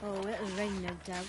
Oh, it'll rain, no doubt.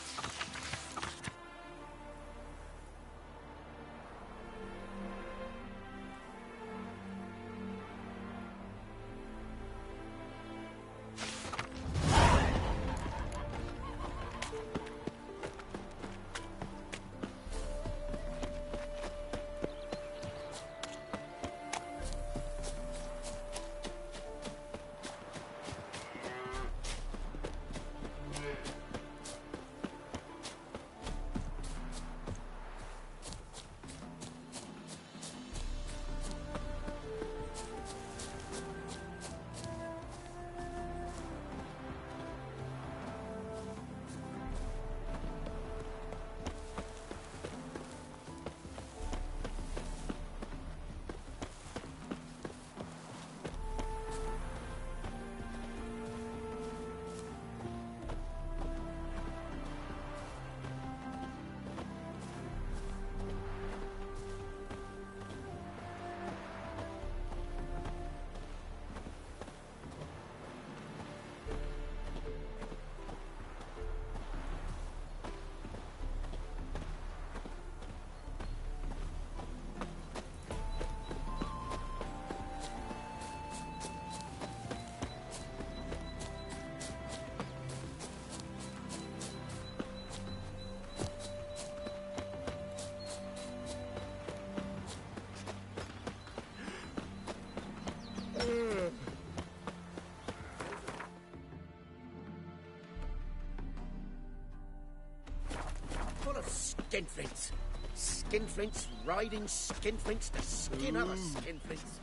Full of skinflints. Skinflints riding skinflints to skin other skinflints.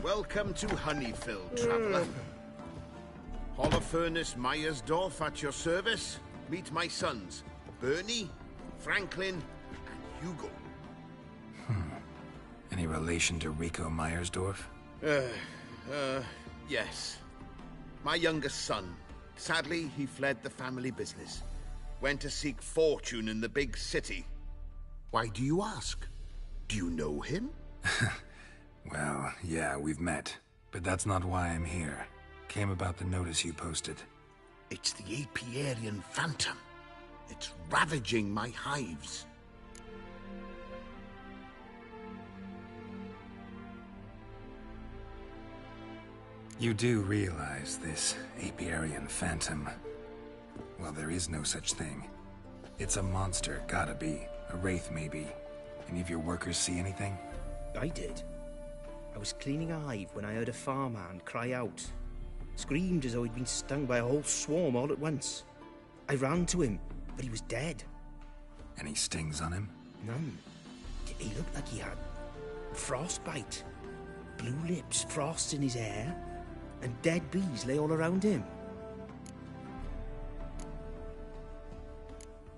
Welcome to Honeyfield, traveller. Holofernes Meyersdorf at your service. Meet my sons, Bernie, Franklin, and Hugo. Any relation to Rico Meyersdorf? Yes. My youngest son. Sadly, he fled the family business. Went to seek fortune in the big city. Why do you ask? Do you know him? Well, yeah, we've met. But that's not why I'm here. Came about the notice you posted. It's the Apiarian Phantom. It's ravaging my hives. You do realize this Apiarian Phantom? Well, there is no such thing. It's a monster, gotta be. A wraith, maybe. Any of your workers see anything? I did. I was cleaning a hive when I heard a farmhand cry out. Screamed as though he'd been stung by a whole swarm all at once. I ran to him, but he was dead. Any stings on him? None. He looked like he had frostbite. Blue lips, frost in his hair, and dead bees lay all around him.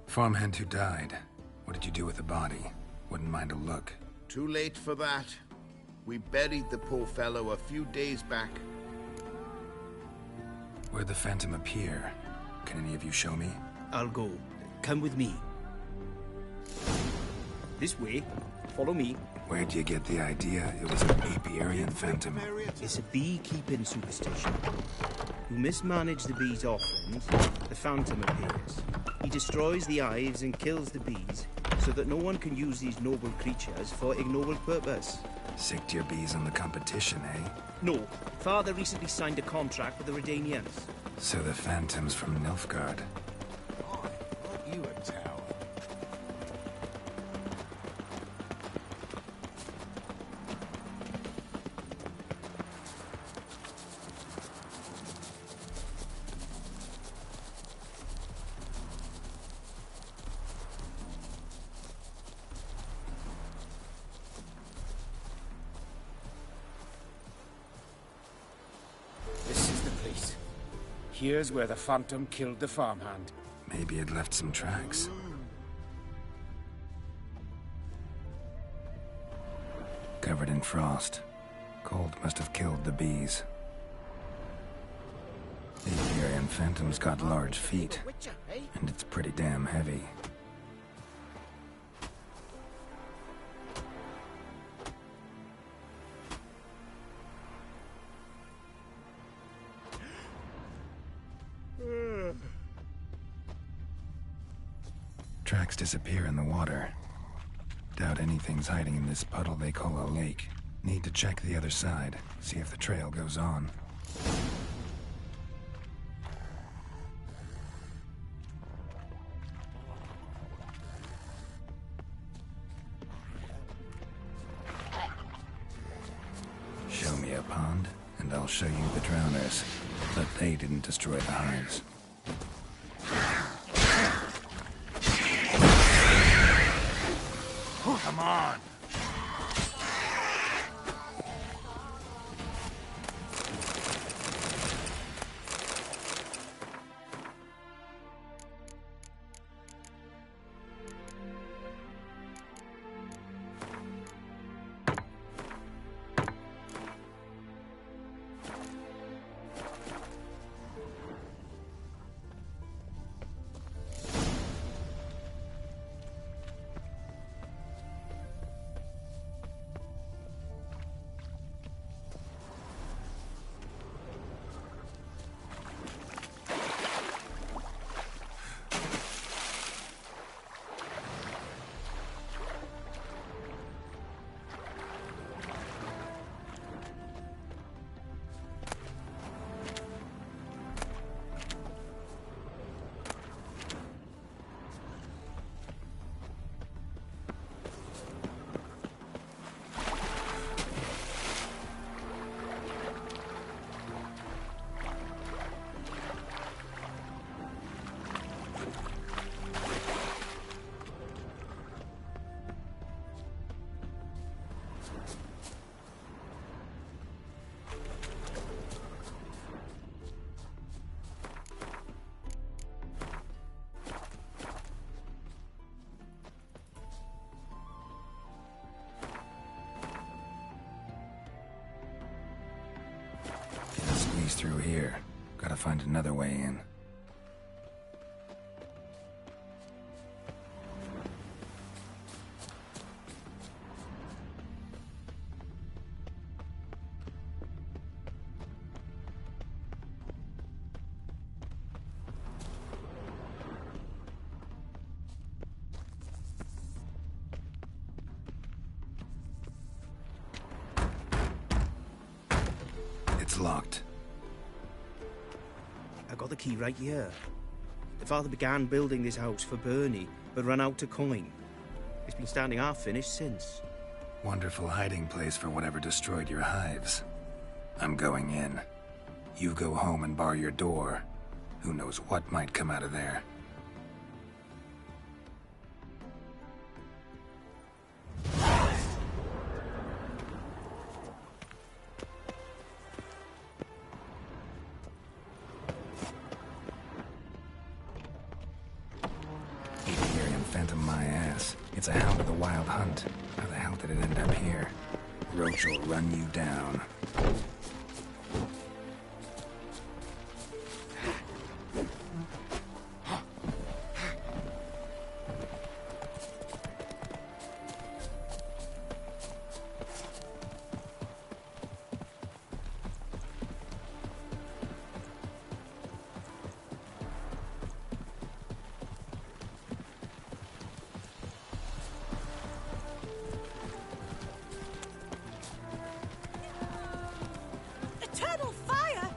Farmhand who died. What did you do with the body? Wouldn't mind a look. Too late for that. We buried the poor fellow a few days back. Where'd the Phantom appear? Can any of you show me? I'll go. Come with me. This way. Follow me. Where'd you get the idea it was an Apiarian Phantom? It's a beekeeping superstition. You mismanage the bees' offerings, the Phantom appears. He destroys the hives and kills the bees, so that no one can use these noble creatures for ignoble purpose. Sick to your bees on the competition, eh? No. Father recently signed a contract with the Redanians. So the Phantom's from Nilfgaard. You a tower. Here's where the Phantom killed the farmhand. Maybe it left some tracks. Covered in frost. Cold must have killed the bees. Phantom's got large feet, Witcher, eh? and it's pretty damn heavy. Tracks disappear in the water. Doubt anything's hiding in this puddle they call a lake. Need to check the other side, see if the trail goes on. Show me a pond, and I'll show you the drowners. But they didn't destroy the hives. Come on! Squeeze through here. Gotta find another way in. It's locked. I got the key right here. The father began building this house for Bernie, but ran out of coin. It's been standing half finished since. Wonderful hiding place for whatever destroyed your hives. I'm going in. You go home and bar your door. Who knows what might come out of there. Phantom my ass. It's a hound of the wild hunt. How the hell did it end up here? Roach will run you down. Eternal fire!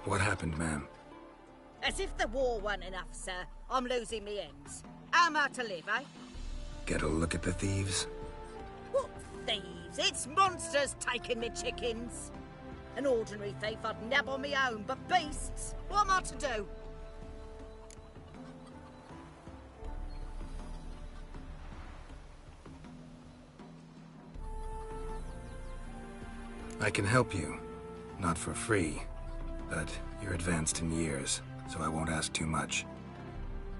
What happened, ma'am? As if the war weren't enough, sir. I'm losing me ends. How am I to live, eh? Get a look at the thieves? What thieves? It's monsters taking me chickens. An ordinary thief I'd nab on my own, but beasts? What am I to do? I can help you. Not for free, but you're advanced in years, so I won't ask too much.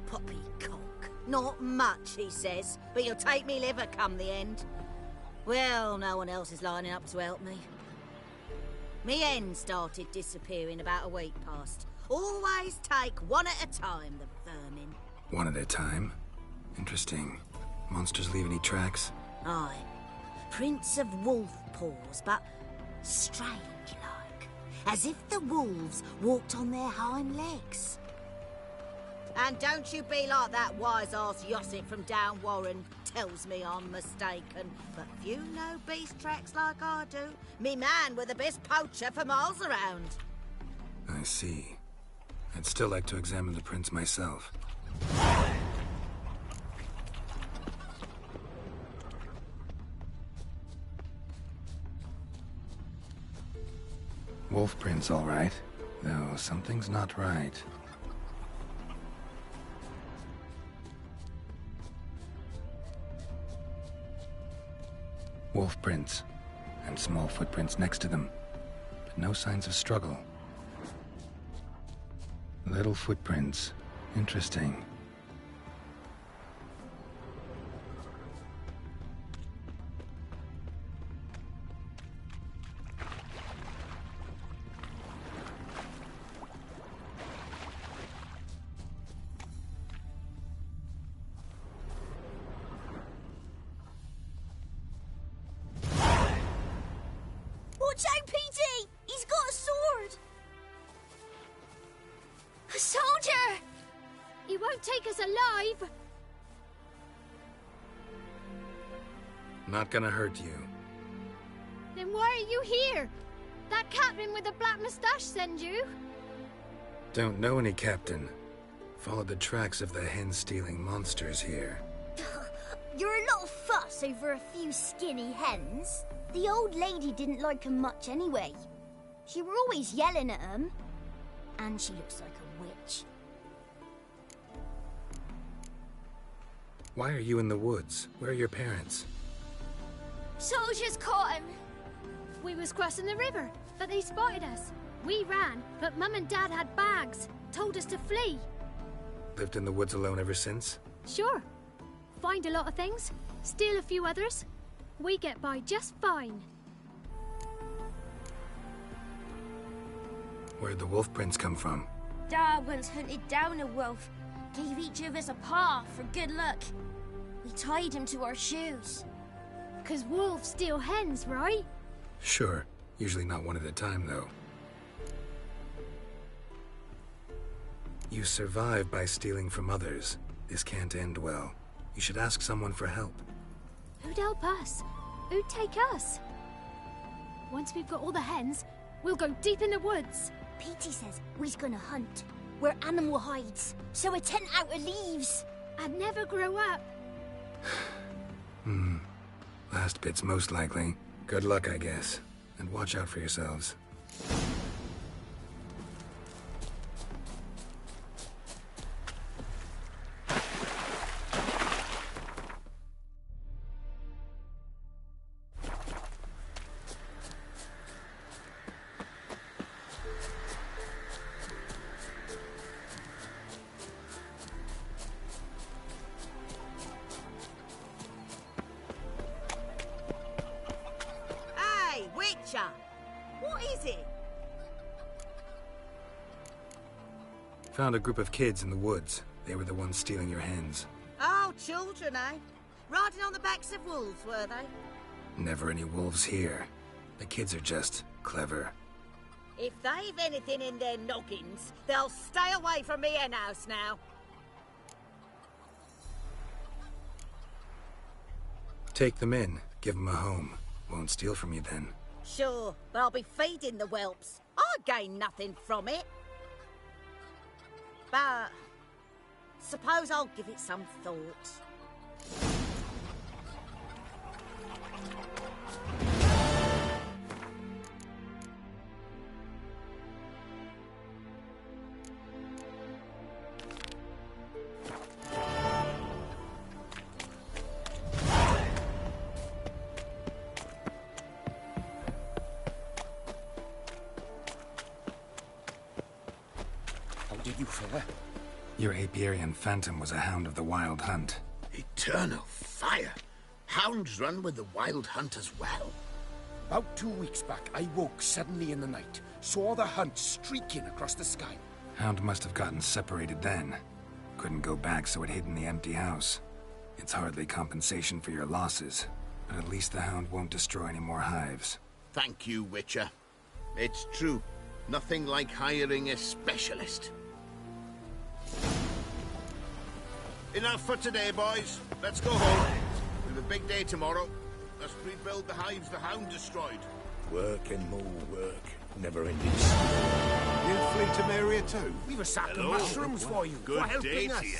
Poppycock. Not much, he says, but he'll take me liver come the end. Well, no one else is lining up to help me. Me hen started disappearing about a week past. Always take one at a time, the vermin. One at a time? Interesting. Monsters leave any tracks? Aye. Prints of wolf paws, but strange-like. As if the wolves walked on their hind legs. And don't you be like that wise-ass Yossip from down Warren. Tells me I'm mistaken. But few know beast tracks like I do. Me man were the best poacher for miles around. I see. I'd still like to examine the prints myself. Wolf prints, all right. Though something's not right. Wolf prints, and small footprints next to them, but no signs of struggle. Little footprints. Interesting. Watch out, Petey! He's got a sword! A soldier! He won't take us alive! Not gonna hurt you. Then why are you here? That captain with the black moustache send you? Don't know any captain. Followed the tracks of the hen-stealing monsters here. You're a lot of fuss over a few skinny hens. The old lady didn't like 'em much anyway. She were always yelling at 'em. And she looks like a witch. Why are you in the woods? Where are your parents? Soldiers caught him. We was crossing the river, but they spotted us. We ran, but Mum and Dad had bags. Told us to flee. Lived in the woods alone ever since? Sure. Find a lot of things, steal a few others. We get by just fine. Where'd the wolf prints come from? Dad once hunted down a wolf. Gave each of us a paw for good luck. We tied him to our shoes. 'Cause wolves steal hens, right? Sure. Usually not one at a time, though. You survive by stealing from others. This can't end well. You should ask someone for help. Who'd help us? Who'd take us? Once we've got all the hens, we'll go deep in the woods. Petey says we's gonna hunt. We're animal hides, so a tent out of leaves. I'd never grow up. Last bit's most likely. Good luck, I guess. And watch out for yourselves. Hey, Witcher! What is it? Found a group of kids in the woods. They were the ones stealing your hens. Oh, children, eh? Riding on the backs of wolves, were they? Never any wolves here. The kids are just clever. If they've anything in their noggins, they'll stay away from me hen house now. Take them in. Give them a home. Won't steal from you then. Sure, but I'll be feeding the whelps. I gain nothing from it. But suppose I'll give it some thought. How did you fare? Your apiarian phantom was a hound of the Wild Hunt. Eternal fire! Hounds run with the Wild Hunt as well. About 2 weeks back, I woke suddenly in the night, saw the hunt streaking across the sky. Hound must have gotten separated then. Couldn't go back, so it hid in the empty house. It's hardly compensation for your losses, but at least the hound won't destroy any more hives. Thank you, Witcher. It's true. Nothing like hiring a specialist. Enough for today, boys. Let's go home. We have a big day tomorrow. Let's rebuild the hives the hound destroyed. Work and more work. Never ending. You flee to Maria too? We've a sack Hello. of mushrooms for you. Good for helping day us. to you.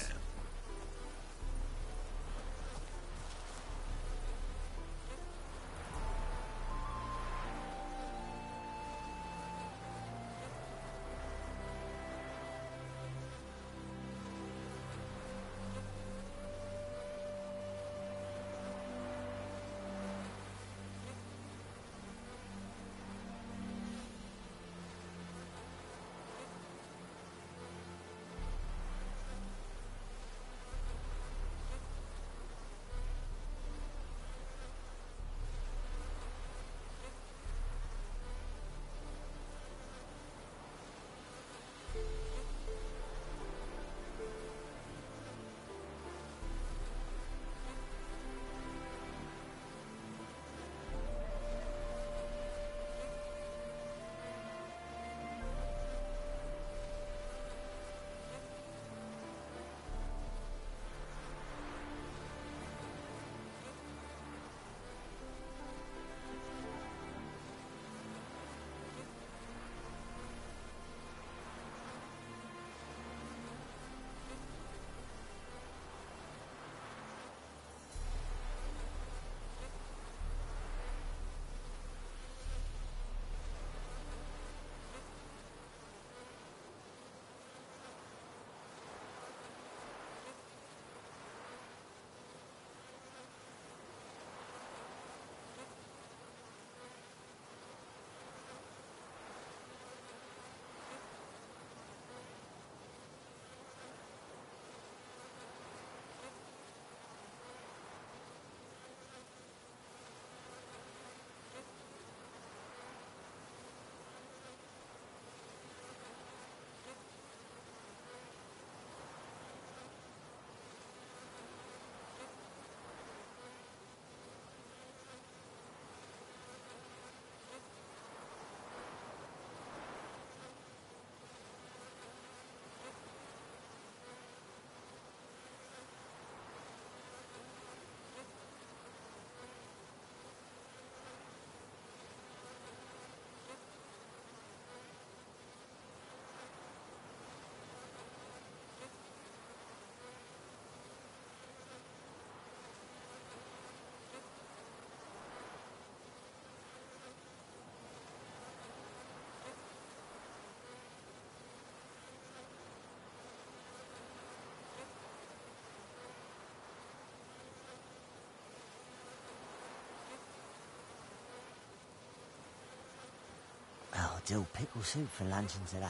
Oh, dill pickle soup for luncheon today.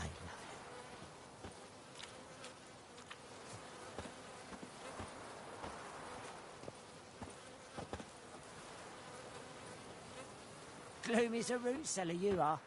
Gloom is a root cellar, you are.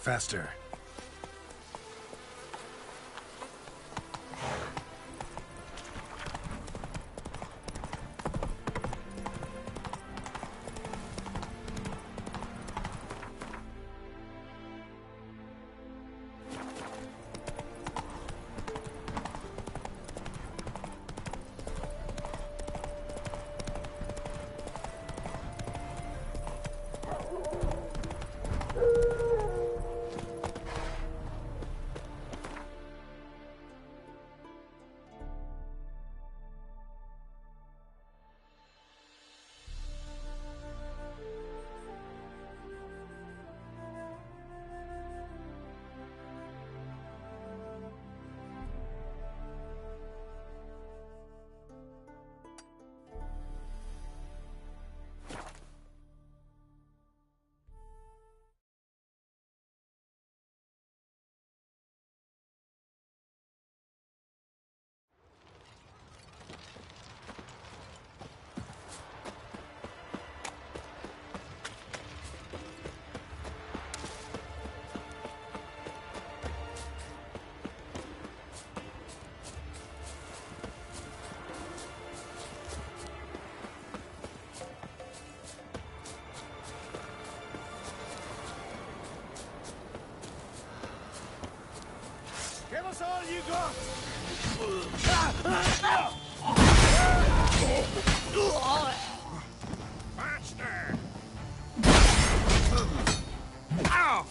Faster. Give us all you got! Faster! Ow!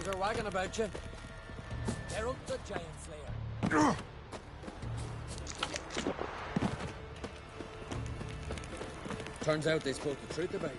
tongues are wagging about you. They're up the giant slayer. Turns out they spoke the truth about you.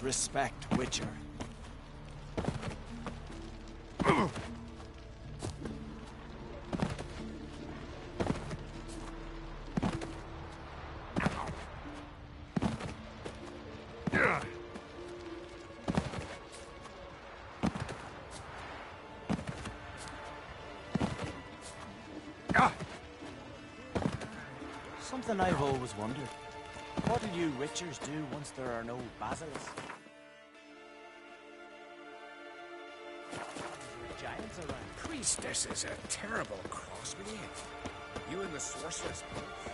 Respect, Witcher. Something I've always wondered. What do you Witchers do once there are no basilisks? Giants around. Priestess is a terrible crossbreed. You and the sorceress both.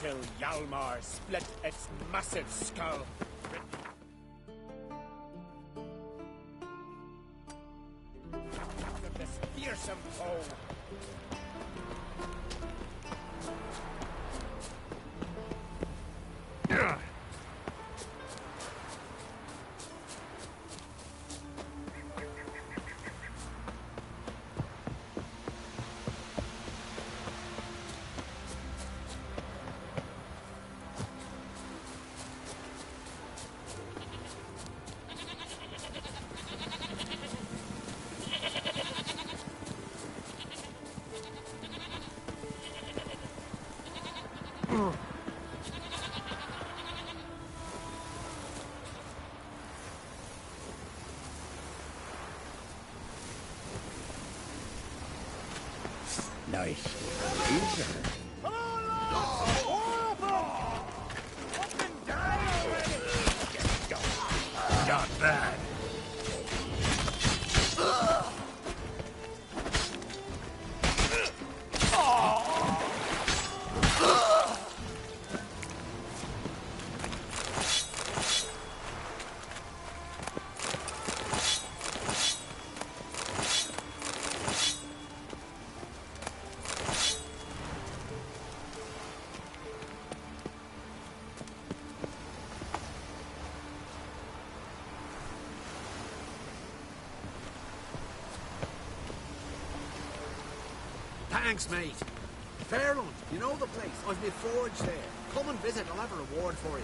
Till Yalmar split its massive skull. Of this fearsome foe. Nice. Not bad. Thanks, mate. Fairland, you know the place. I've my forge there. Come and visit, I'll have a reward for you.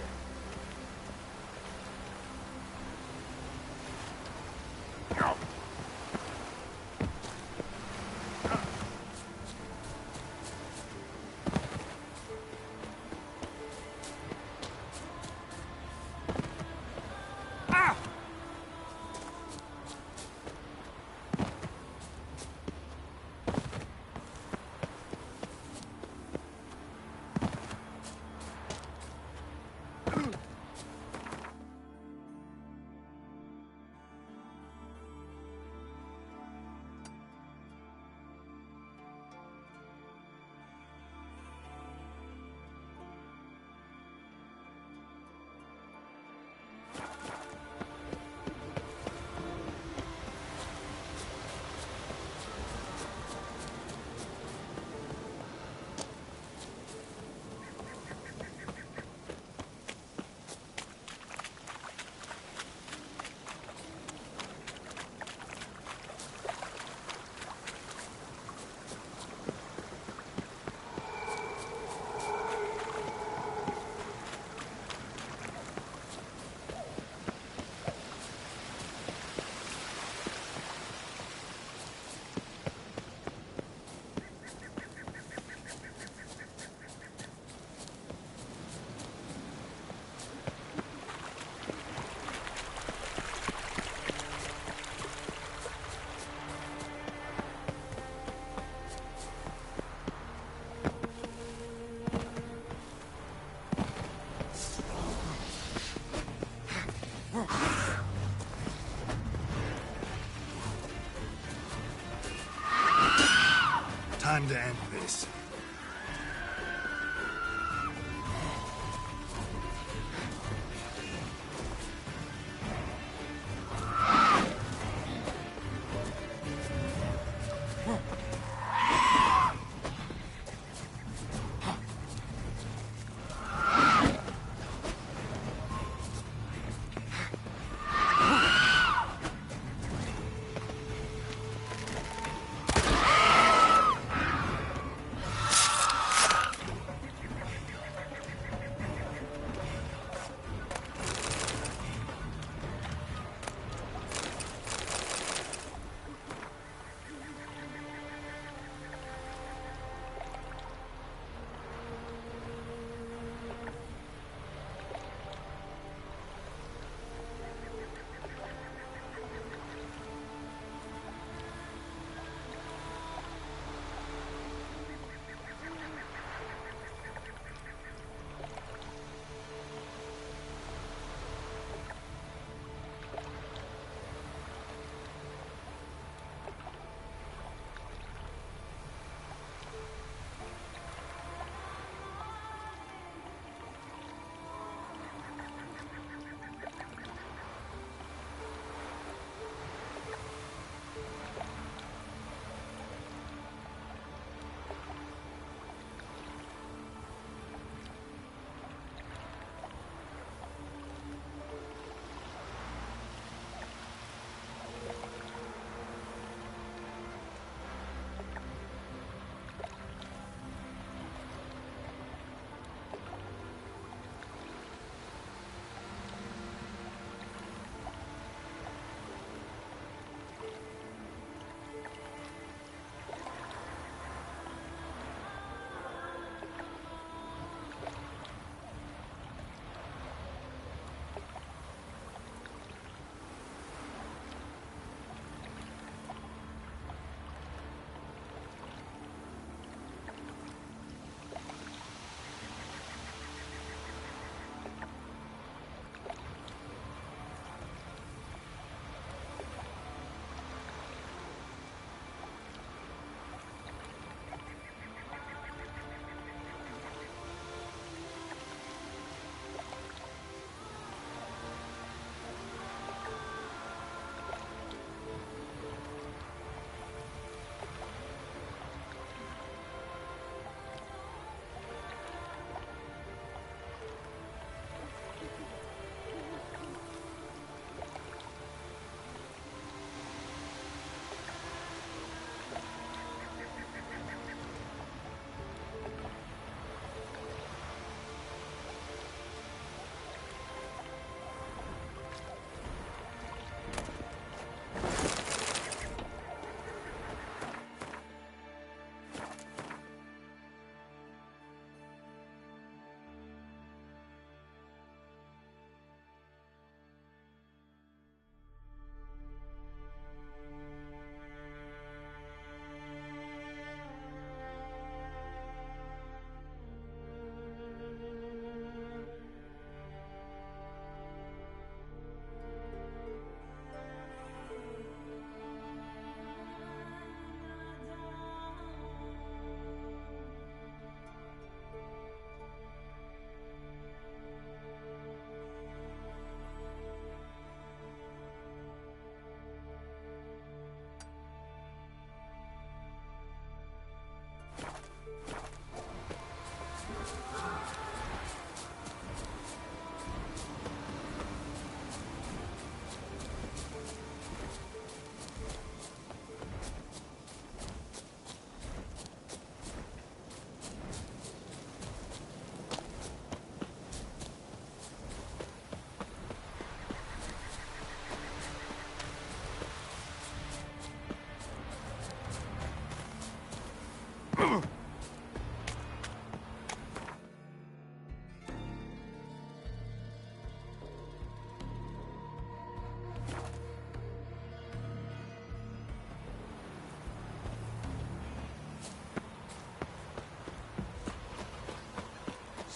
Time to end this.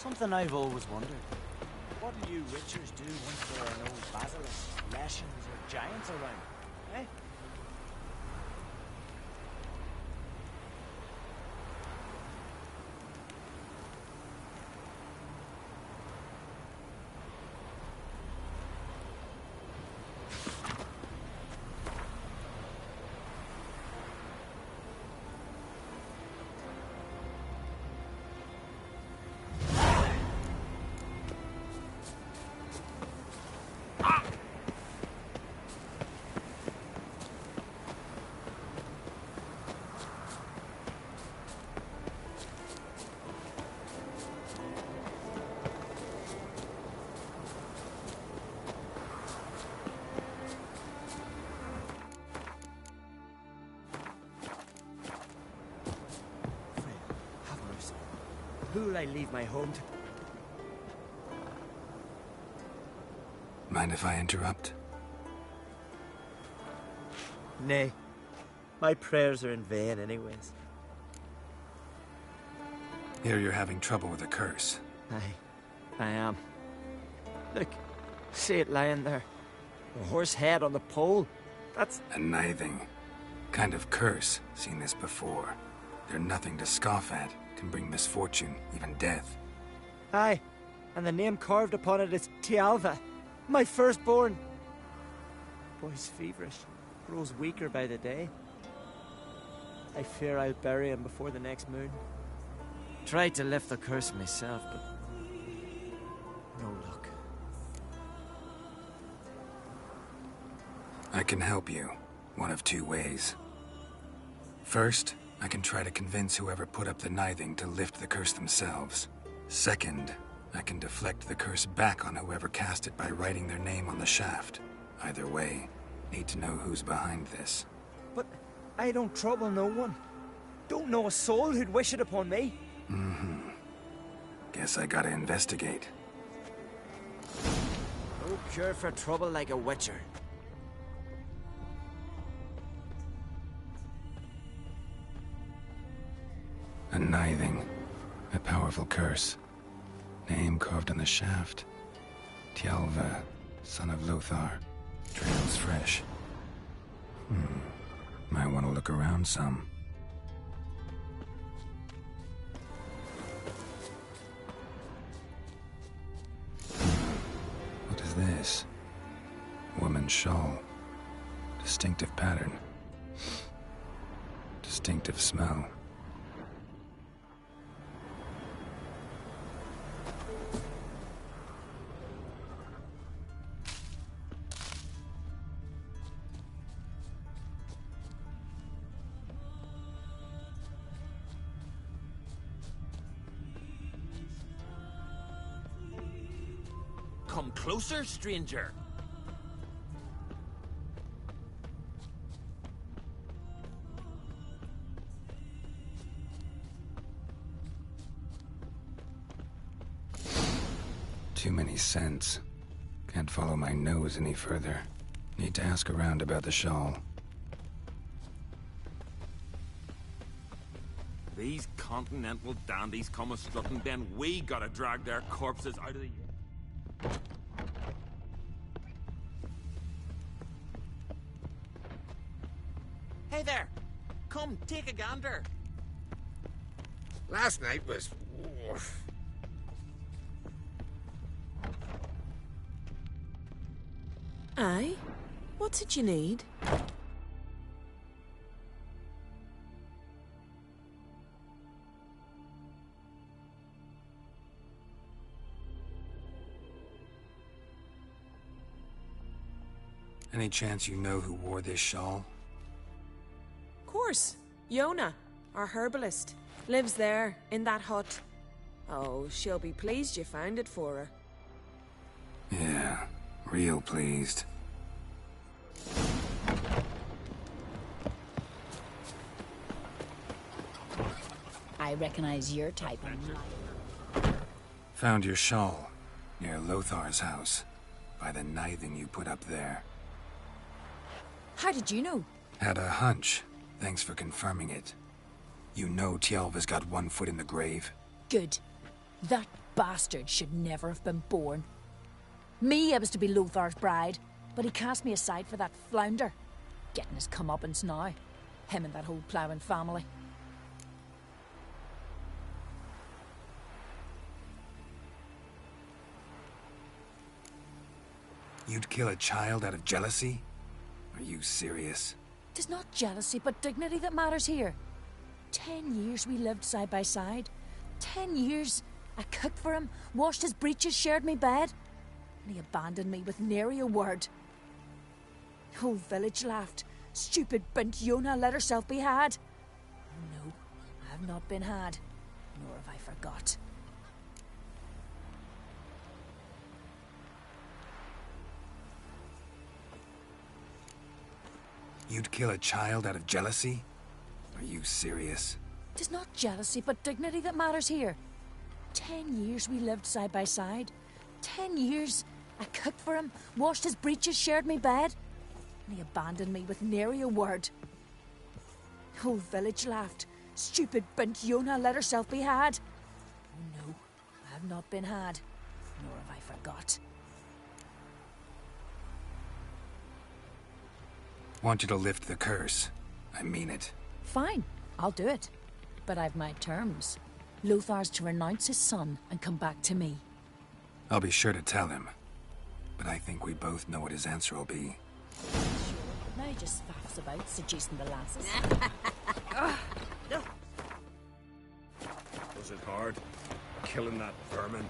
Something I've always wondered. What do you witchers do once there are no basilisks, leshens, or giants around? Eh? Who'll I leave my home to? Mind if I interrupt? Nay. My prayers are in vain anyways. Here you're having trouble with a curse. I am. Look, see it lying there. A horse head on the pole. That's... A nithing. Kind of curse. Seen this before. They're nothing to scoff at. Can bring misfortune, even death. Aye, and the name carved upon it is Tialva, my firstborn. Boy's feverish, grows weaker by the day. I fear I'll bury him before the next moon. Tried to lift the curse myself, but no luck. I can help you, one of two ways. First, I can try to convince whoever put up the nithing to lift the curse themselves. Second, I can deflect the curse back on whoever cast it by writing their name on the shaft. Either way, need to know who's behind this. But I don't trouble no one. Don't know a soul who'd wish it upon me. Guess I gotta investigate. No cure for trouble like a witcher. A nithing. A powerful curse. Name carved on the shaft. Tialva, son of Lothar. Trails fresh. Might want to look around some. What is this? Woman's shawl. Distinctive pattern. Distinctive smell. Come closer, stranger. Too many scents. Can't follow my nose any further. Need to ask around about the shawl. These continental dandies come a strutting, then we gotta drag their corpses out of the... Hey there! Come, take a gander! Last night was... oof. Aye? What's it you need? Any chance you know who wore this shawl? Course. Yona, our herbalist. Lives there, in that hut. Oh, she'll be pleased you found it for her. Yeah, real pleased. I recognize your type. Found your shawl near Lothar's house by the nithing you put up there. How did you know? Had a hunch. Thanks for confirming it. You know Tialva's got one foot in the grave? Good. That bastard should never have been born. Me, I was to be Lothar's bride, but he cast me aside for that flounder. Getting his comeuppance now. Him and that whole ploughing family. You'd kill a child out of jealousy? Are you serious? 'Tis not jealousy, but dignity that matters here. 10 years we lived side by side. 10 years I cooked for him, washed his breeches, shared me bed. And he abandoned me with nary a word. The whole village laughed. Stupid bint Yona let herself be had. Oh no, I have not been had, nor have I forgot. You'd kill a child out of jealousy? Are you serious? 'Tis not jealousy, but dignity that matters here. 10 years we lived side by side. 10 years I cooked for him, washed his breeches, shared me bed. And he abandoned me with nary a word. The whole village laughed. Stupid bint Yona let herself be had. Oh no, I have not been had, nor have I forgot. Want you to lift the curse. I mean it. Fine, I'll do it. But I've my terms. Lothar's to renounce his son and come back to me. I'll be sure to tell him. But I think we both know what his answer will be. Sure, now he just faffs about, seducing the lasses. Was it hard? Killing that vermin?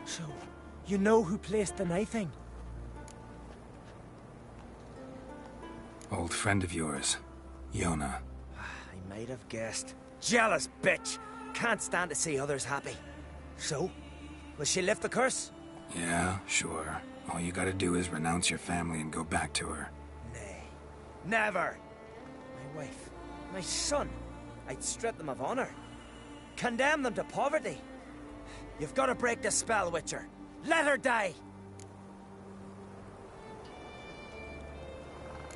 So, you know who placed the knifing? Old friend of yours, Yona. I might have guessed. Jealous bitch! Can't stand to see others happy. So, will she lift the curse? Yeah, sure. All you gotta do is renounce your family and go back to her. Nay. Never! My wife, my son, I'd strip them of honor. Condemn them to poverty. You've got to break the spell, Witcher. Let her die!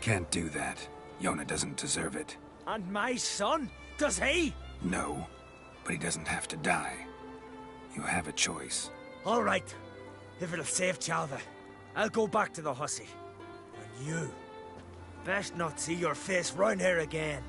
Can't do that. Yona doesn't deserve it. And my son? Does he? No, but he doesn't have to die. You have a choice. All right. If it'll save Chalva, I'll go back to the hussy. And you, best not see your face round here again.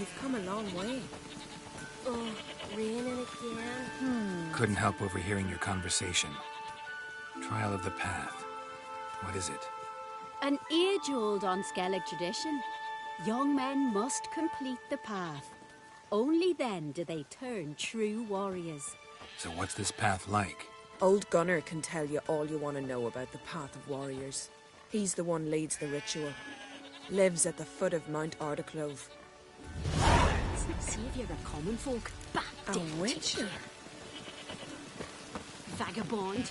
You've come a long way. Oh, raining again. Couldn't help overhearing your conversation. Trial of the Path. What is it? An age-old Unskellig tradition. Young men must complete the path. Only then do they turn true warriors. So what's this path like? Old Gunnar can tell you all you want to know about the Path of Warriors. He's the one leads the ritual. Lives at the foot of Mount Ardaclove. Saviour of common folk. A witcher? Vagabond.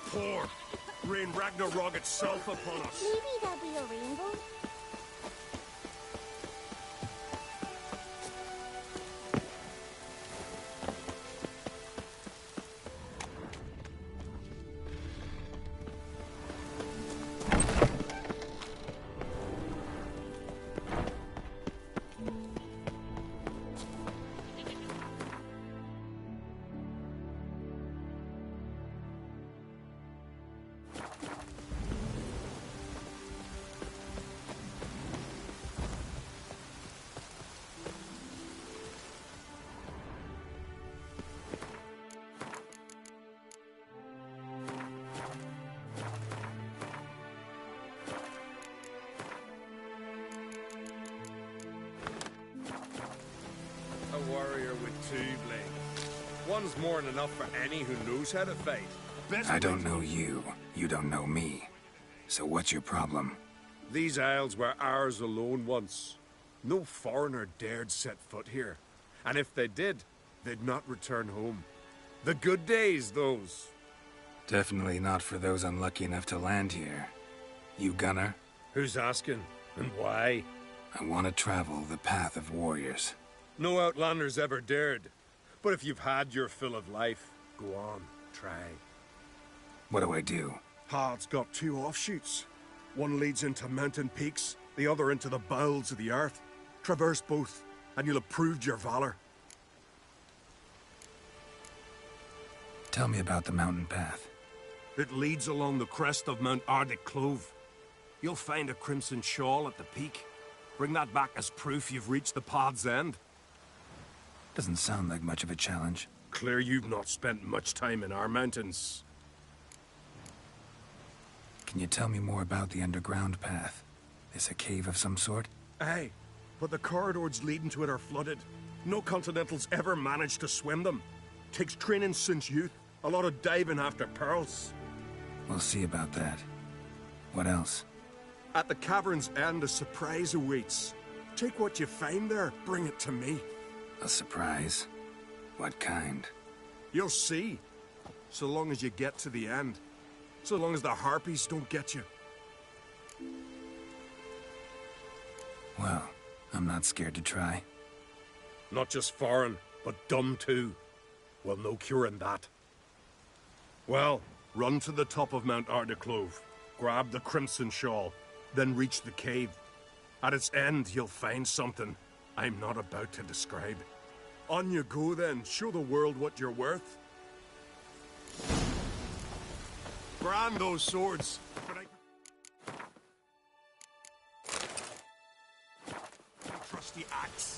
Poor. Rain Ragnarok itself upon us. Maybe there'll be a rainbow. A warrior with 2 blades. One's more than enough for any who knows how to fight. I don't know you. You don't know me. So what's your problem? These isles were ours alone once. No foreigner dared set foot here. And if they did, they'd not return home. The good days, those. Definitely not for those unlucky enough to land here. You Gunnar? Who's asking? And why? I want to travel the Path of Warriors. No outlanders ever dared. But if you've had your fill of life, go on, try. What do I do? Path's got 2 offshoots. One leads into mountain peaks, the other into the bowels of the earth. Traverse both, and you'll have proved your valor. Tell me about the mountain path. It leads along the crest of Mount Ardaclove. You'll find a crimson shawl at the peak. Bring that back as proof you've reached the path's end. Doesn't sound like much of a challenge. Clear you've not spent much time in our mountains. Can you tell me more about the underground path? Is a cave of some sort? Aye, but the corridors leading to it are flooded. No Continentals ever managed to swim them. Takes training since youth. A lot of diving after pearls. We'll see about that. What else? At the cavern's end, a surprise awaits. Take what you find there, bring it to me. A surprise? What kind? You'll see. So long as you get to the end. So long as the harpies don't get you. Well, I'm not scared to try. Not just foreign, but dumb too. Well, no cure in that. Well, run to the top of Mount Ardaclove. Grab the crimson shawl. Then reach the cave. At its end, you'll find something I'm not about to describe. On you go then. Show the world what you're worth. Brand those swords, but trusty axe.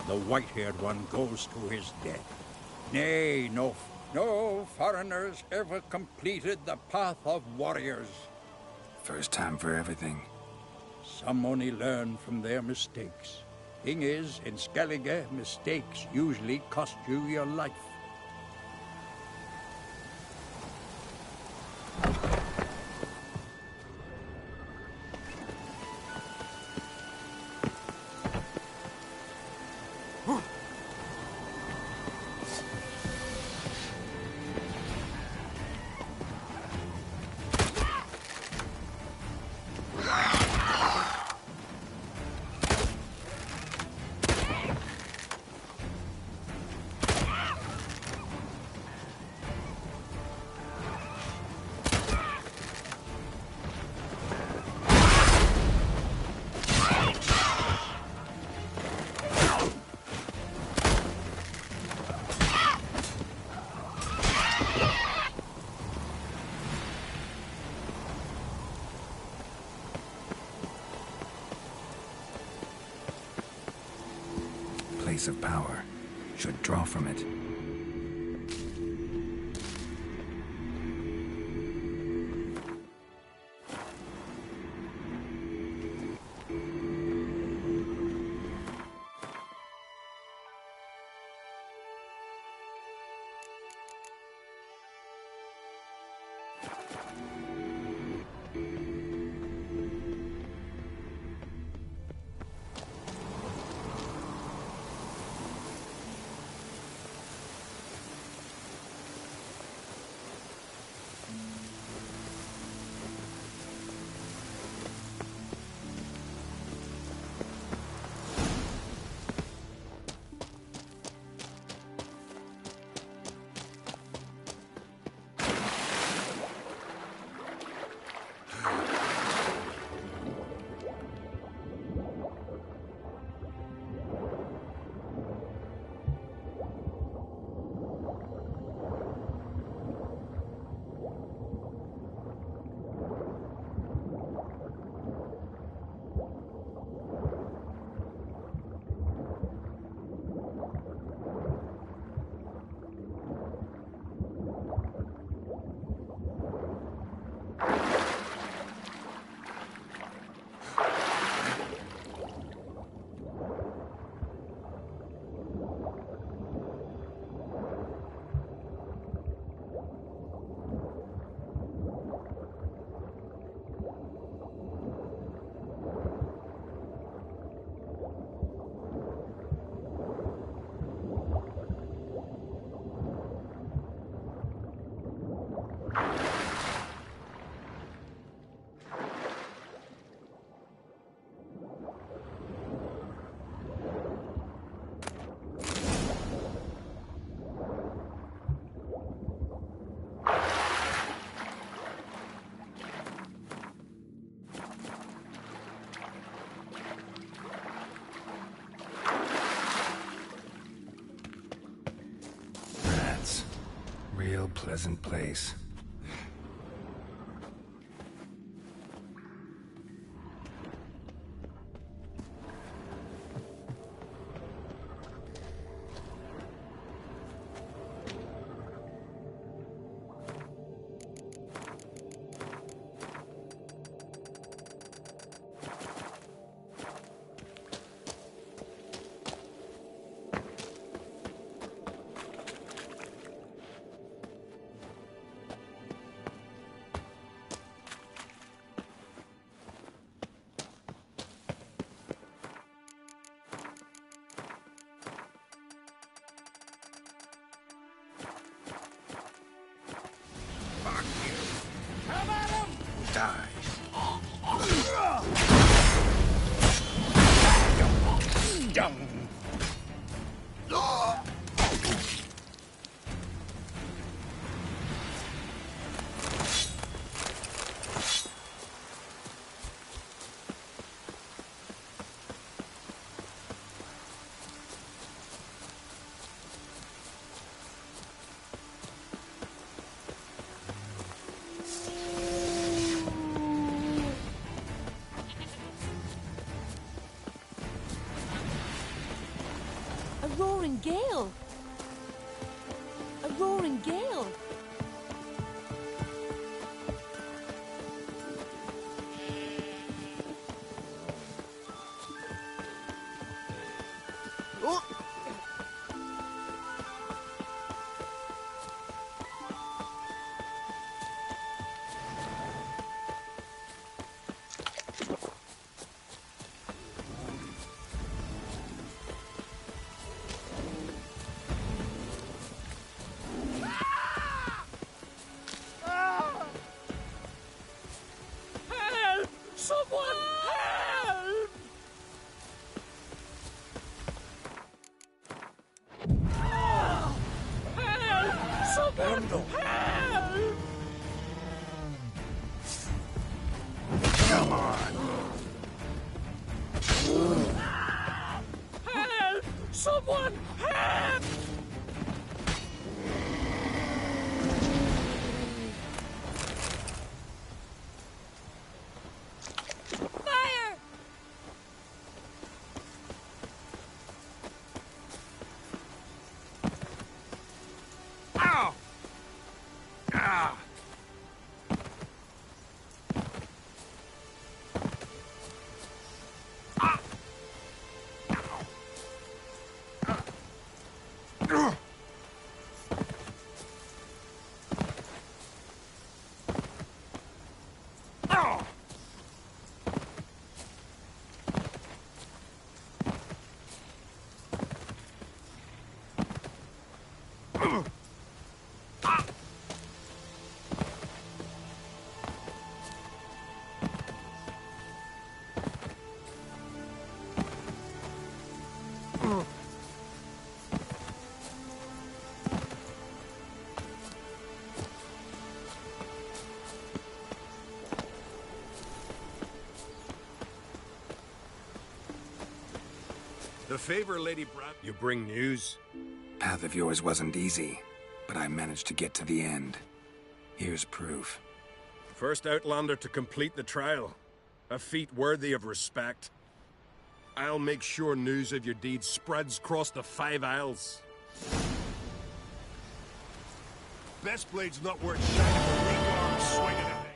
the white-haired one goes to his death. Nay, no foreigners ever completed the path of warriors. First time for everything. Some only learn from their mistakes. Thing is, in Skellige, mistakes usually cost you your life. Place of power. Should draw from it. Real pleasant place. Trundle. Come on. Help! Someone help! Fire! Ow! Ah! The favor, Lady Brad. You bring news? Path of yours wasn't easy, but I managed to get to the end. Here's proof. First Outlander to complete the trial. A feat worthy of respect. I'll make sure news of your deeds spreads across the 5 Isles. Best blade's not worth shining a weak arm swinging at me.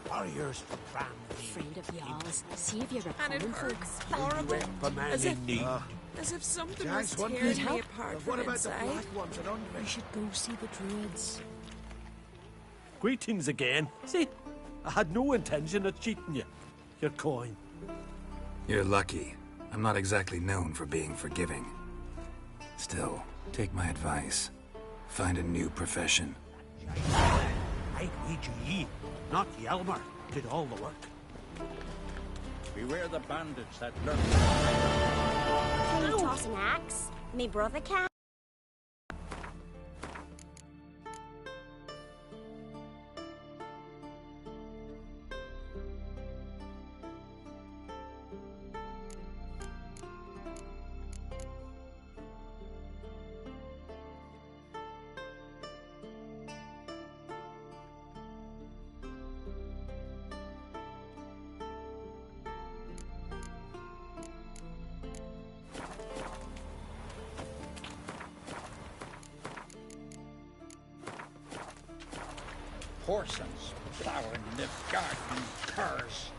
Warriors, family. Afraid of y'alls. See if you're a And it common folk. hurts horrible. As if, as if something was Jags, one tearing thing. me apart But from what about the inside. black ones at Undre? We should go see the druids. Greetings again. See, I had no intention of cheating you. Your coin. You're lucky. I'm not exactly known for being forgiving. Still, take my advice. Find a new profession. I'd wager ye, not Yelmer, did all the work. Beware the bandits that lurk. Can you toss an axe? Me brother can. Horsens plowing the garden curs.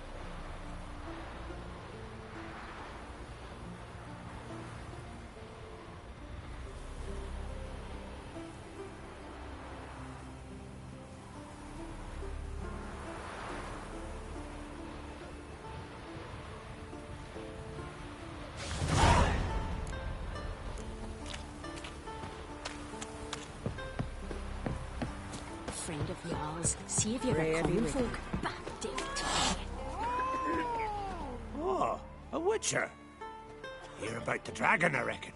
afraid of yalls. See if you're Really a common wicked. folk. Back dick. Oh, a witcher. Hear about the dragon, I reckon.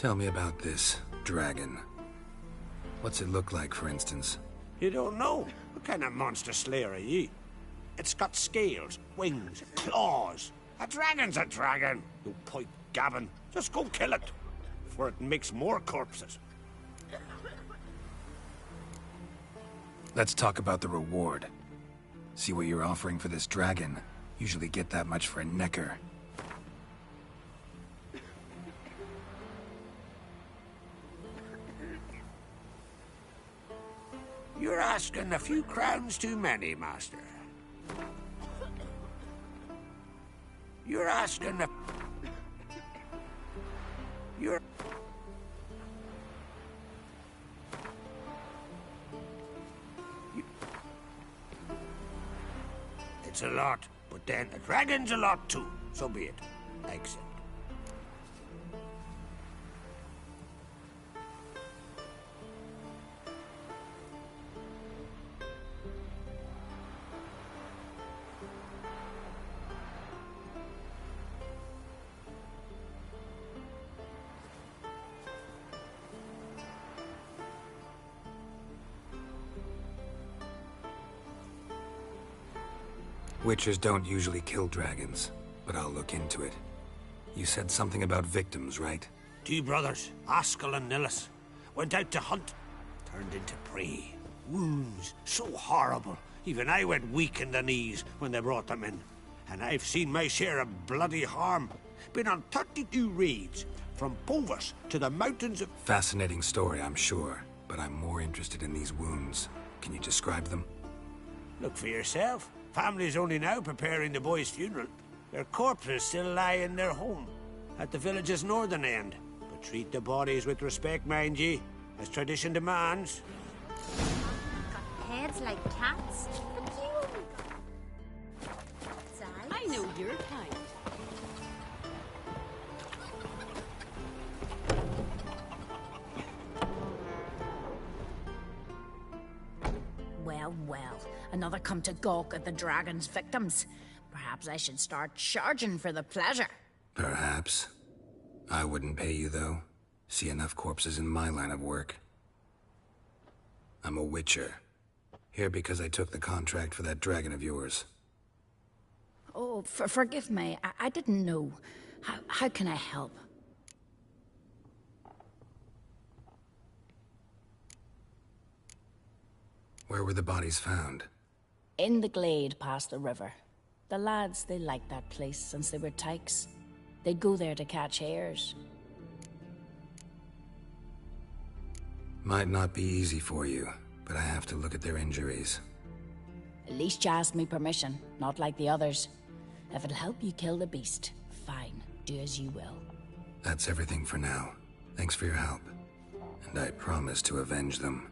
Tell me about this dragon. What's it look like, for instance? You don't know? What kind of monster slayer are ye? It's got scales, wings, claws. A dragon's a dragon. You pipe Gavin. Just go kill it, for it makes more corpses. Let's talk about the reward. See what you're offering for this dragon. Usually get that much for a necker. You're asking a few crowns too many, Master. You're asking a... You're... It's a lot, but then a dragon's a lot too. So be it. I accept. Witchers don't usually kill dragons, but I'll look into it. You said something about victims, right? Two brothers, Askell and Nillis, went out to hunt, turned into prey. Wounds so horrible, even I went weak in the knees when they brought them in. And I've seen my share of bloody harm. Been on 32 raids, from Povus to the mountains of... Fascinating story, I'm sure, but I'm more interested in these wounds. Can you describe them? Look for yourself. Family's only now preparing the boy's funeral. Their corpses still lie in their home, at the village's northern end. But treat the bodies with respect, mind ye, as tradition demands. Got heads like cats. I know your kind. Well, well. Another come to gawk at the dragon's victims. Perhaps I should start charging for the pleasure. Perhaps. I wouldn't pay you, though. See enough corpses in my line of work. I'm a witcher. Here because I took the contract for that dragon of yours. Oh, forgive me. I didn't know. How can I help? Where were the bodies found? In the glade past the river. The lads, they liked that place since they were tykes. They'd go there to catch hares. Might not be easy for you, but I have to look at their injuries. At least you asked me permission, not like the others. If it'll help you kill the beast, fine. Do as you will. That's everything for now. Thanks for your help. And I promise to avenge them.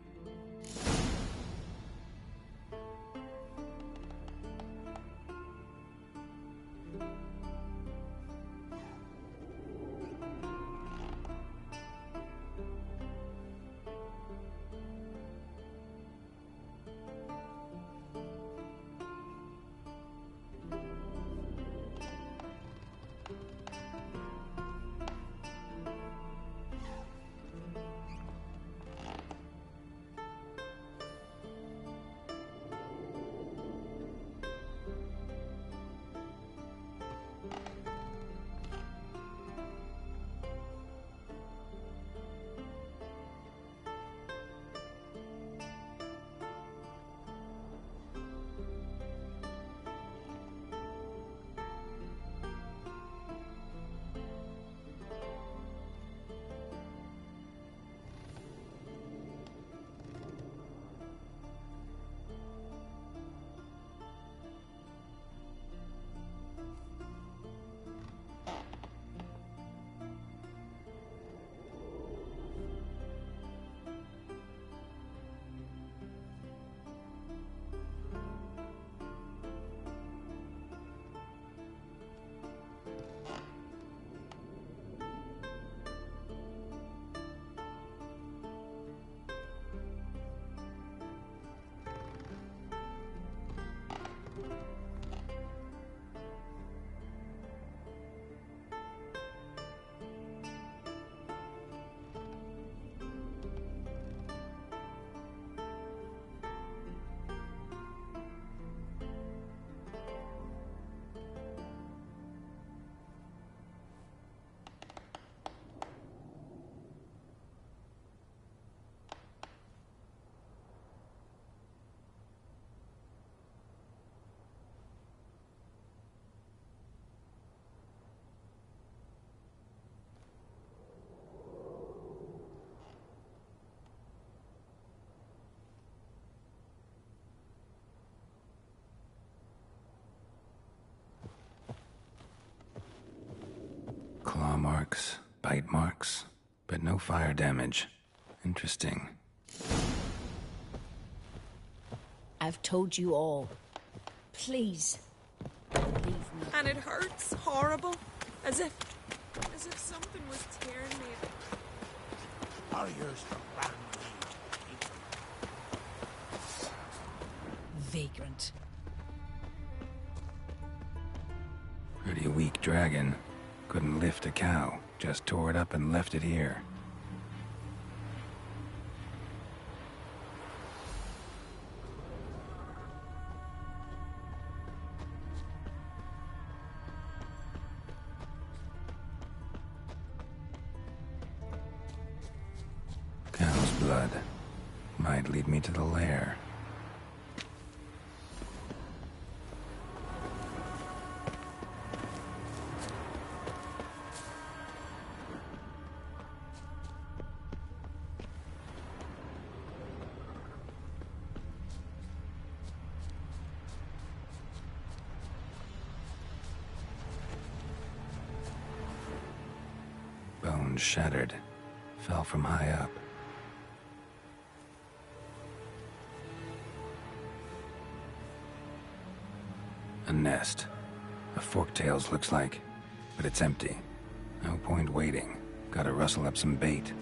Claw marks, bite marks, but no fire damage. Interesting. I've told you all. Please, leave me. And it hurts horrible. As if something was tearing me. Warriors from Vagrant. Pretty weak dragon. Couldn't lift a cow. Just tore it up and left it here. Cow's blood. Might lead me to the lair. Bones shattered. Fell from high up. A nest. A forktails looks like, but it's empty. No point waiting. Gotta rustle up some bait.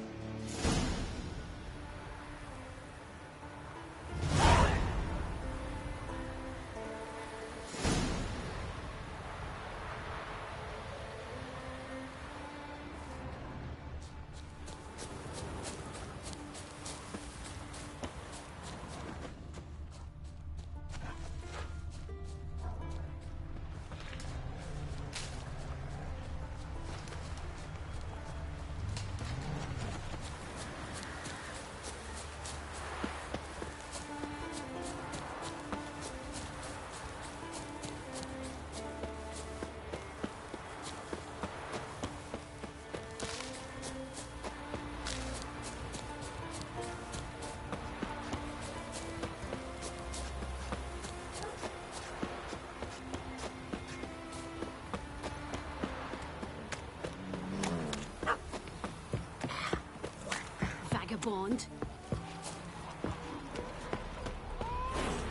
Vagabond.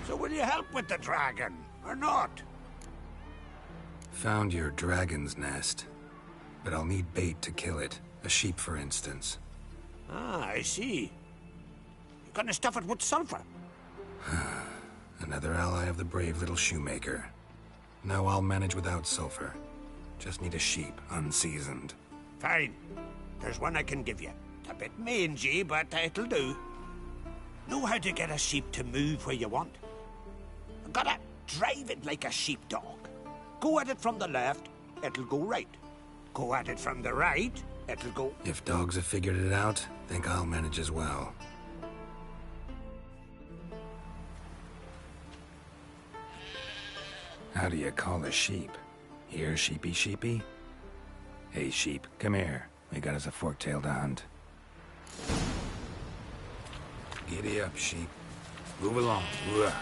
So will you help with the dragon, or not? Found your dragon's nest, but I'll need bait to kill it. A sheep, for instance. Ah, I see. You're gonna stuff it with sulfur. Another ally of the brave little shoemaker. Now I'll manage without sulfur. Just need a sheep, unseasoned. Fine. There's one I can give you. A bit mangy, but it'll do. Know how to get a sheep to move where you want? Gotta drive it like a sheepdog. Go at it from the left, it'll go right. Go at it from the right, it'll go... If dogs have figured it out, think I'll manage as well. How do you call a sheep? Here, sheepy sheepy? Hey, sheep, come here. We got us a fork-tailed hound. Giddy up, sheep. Move along. Ugh.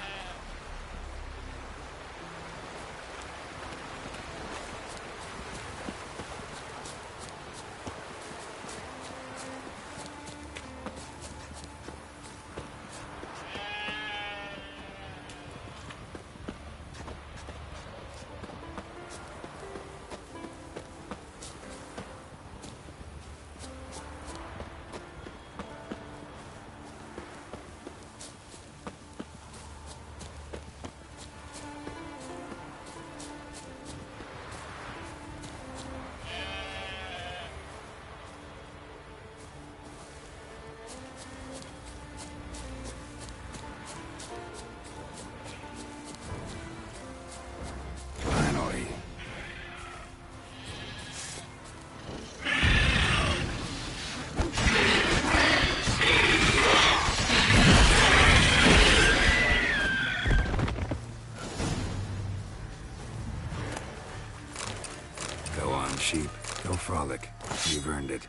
Sheep, go frolic. You've earned it.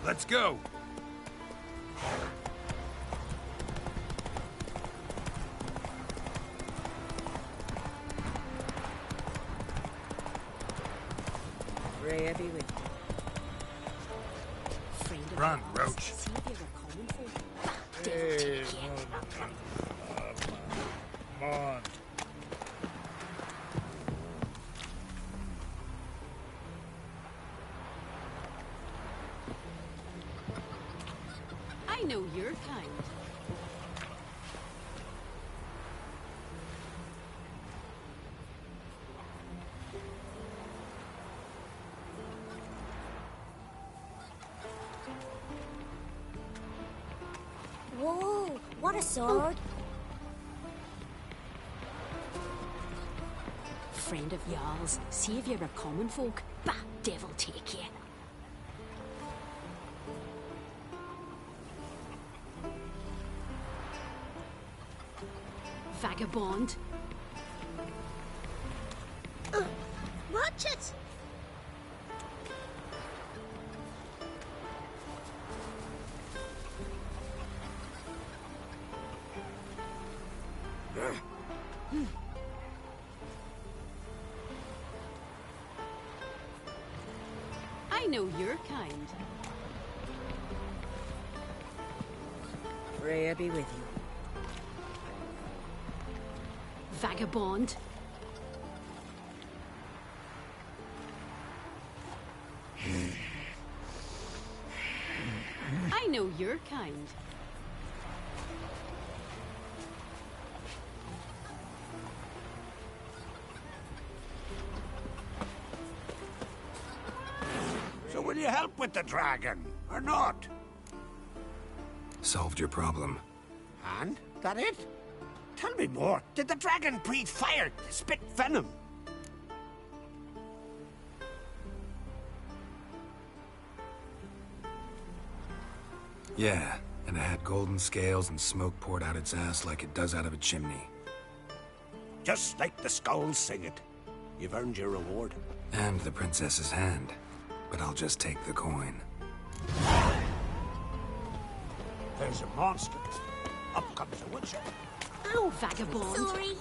Let's go! Rhea be with you. Run, Roach. Hey, come on. I know your kind. Whoa, what a sword. Friend of Jarl's, saviour of common folk. Bah, devil take you. Vagabond. Watch it! I know your kind. Rhea be with you. Vagabond. I know your kind. So will you help with the dragon, or not? Solved your problem. And? That it? Tell me more. Did the dragon breathe fire, spit venom? Yeah, and it had golden scales and smoke poured out its ass like it does out of a chimney. Just like the skulls sing it. You've earned your reward. And the princess's hand. But I'll just take the coin. There's a monster. Up comes a witcher. Oh, vagabond. Sorry.